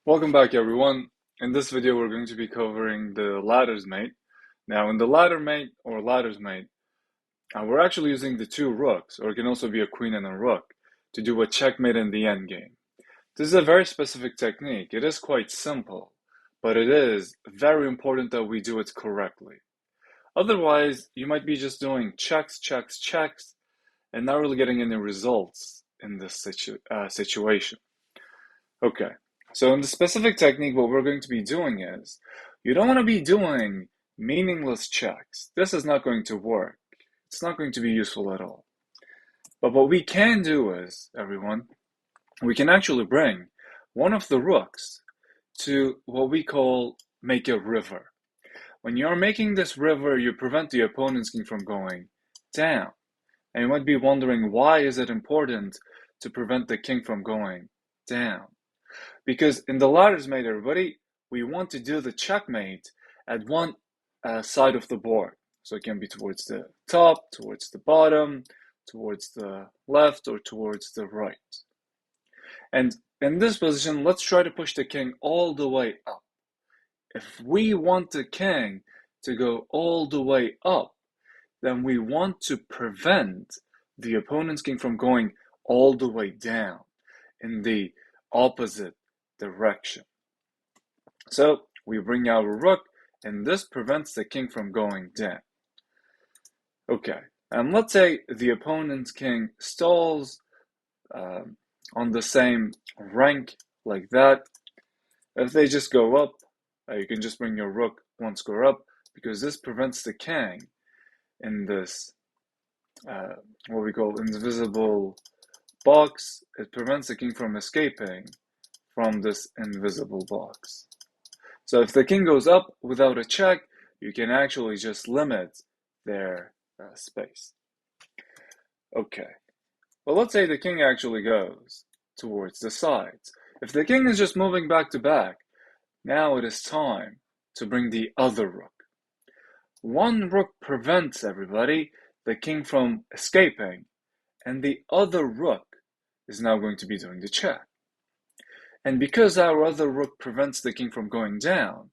Welcome back, everyone. In this video, we're going to be covering the ladder's mate. Now, in the ladder mate or ladder's mate, we're actually using the two rooks, or it can also be a queen and a rook, to do a checkmate in the endgame. This is a very specific technique. It is quite simple, but it is very important that we do it correctly. Otherwise, you might be just doing checks, checks, checks, and not really getting any results in this situation. Okay, so in the specific technique, what we're going to be doing is you don't want to be doing meaningless checks. This is not going to work. It's not going to be useful at all. But what we can do is, everyone, we can actually bring one of the rooks to what we call make a river. When you're making this river, you prevent the opponent's king from going down. And you might be wondering, why is it important to prevent the king from going down? Because in the ladder's mate, everybody, we want to do the checkmate at one side of the board. So it can be towards the top, towards the bottom, towards the left, or towards the right. And in this position, let's try to push the king all the way up. If we want the king to go all the way up, then we want to prevent the opponent's king from going all the way down in the opposite direction. So we bring our rook, and this prevents the king from going down. Okay, and let's say the opponent's king stalls on the same rank like that. If they just go up, you can just bring your rook one square up, because this prevents the king in this what we call invisible box. It prevents the king from escaping from this invisible box. So if the king goes up without a check, you can actually just limit their space. Okay, well, let's say the king actually goes towards the sides. If the king is just moving back to back, now it is time to bring the other rook. One rook prevents, everybody, the king from escaping, and the other rook is now going to be doing the check. And because our other rook prevents the king from going down,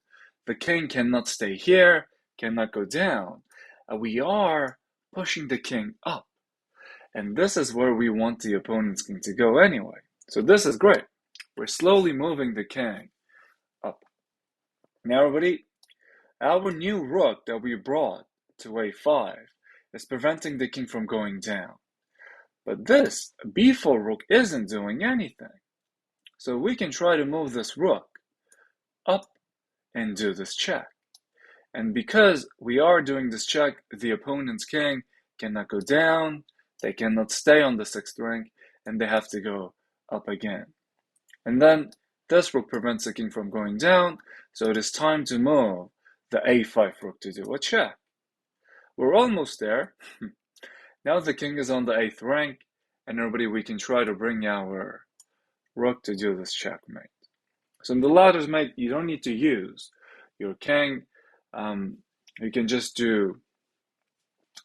the king cannot stay here, cannot go down. We are pushing the king up. And this is where we want the opponent's king to go anyway. So this is great. We're slowly moving the king up. Now, everybody, our new rook that we brought to a5 is preventing the king from going down. But this b4 rook isn't doing anything. So we can try to move this rook up and do this check. And because we are doing this check, the opponent's king cannot go down, they cannot stay on the 6th rank, and they have to go up again. And then this rook prevents the king from going down, so it is time to move the a5 rook to do a check. We're almost there. Now the king is on the 8th rank, and everybody, we can try to bring our rook to do this checkmate. So in the ladder's mate, you don't need to use your king. You can just do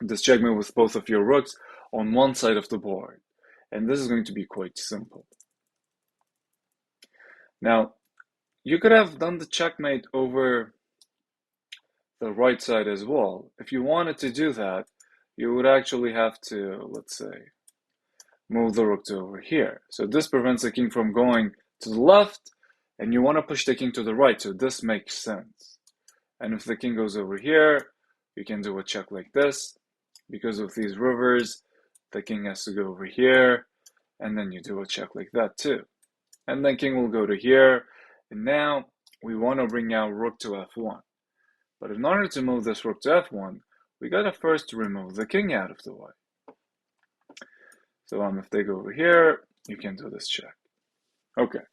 this checkmate with both of your rooks on one side of the board. And this is going to be quite simple. Now, you could have done the checkmate over the right side as well. If you wanted to do that, you would actually have to, let's say, move the rook to over here. So this prevents the king from going to the left, and you want to push the king to the right, so this makes sense. And if the king goes over here, you can do a check like this. Because of these rivers, the king has to go over here, and then you do a check like that too. And then king will go to here, and now we want to bring our rook to f1. But in order to move this rook to f1, we gotta first remove the king out of the way. So if they go over here, you can do this check. Okay.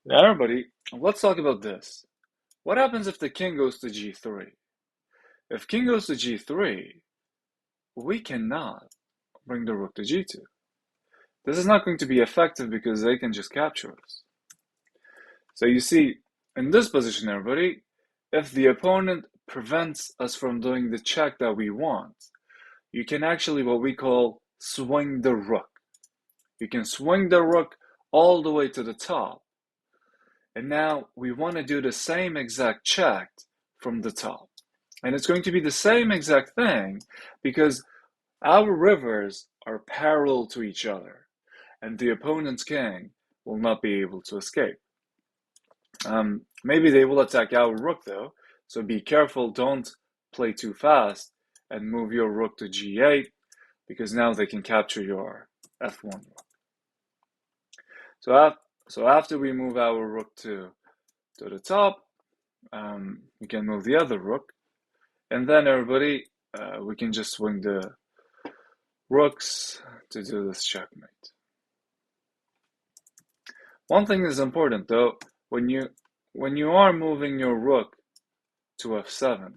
Now, everybody, let's talk about this. What happens if the king goes to g3? If king goes to g3, we cannot bring the rook to g2. This is not going to be effective because they can just capture us. So you see, in this position, everybody, if the opponent prevents us from doing the check that we want, you can actually what we call swing the rook. You can swing the rook all the way to the top. And now we want to do the same exact check from the top. And it's going to be the same exact thing because our rivers are parallel to each other, and the opponent's king will not be able to escape. Maybe they will attack our rook though, so be careful, don't play too fast and move your rook to g8, because now they can capture your f1 rook. So after we move our rook to the top, we can move the other rook, and then everybody, we can just swing the rooks to do this checkmate. One thing is important though, when you are moving your rook to f7,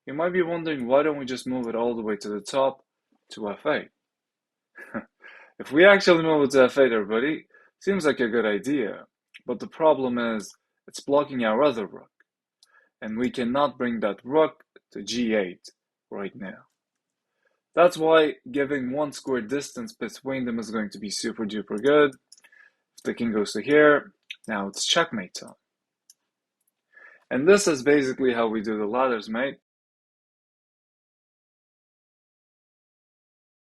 you might be wondering, why don't we just move it all the way to the top to f8? If we actually move it to f8, everybody, seems like a good idea, but the problem is it's blocking our other rook, and we cannot bring that rook to g8 right now. That's why giving one square distance between them is going to be super duper good. If the king goes to here, now it's checkmate time. And this is basically how we do the ladders, mate.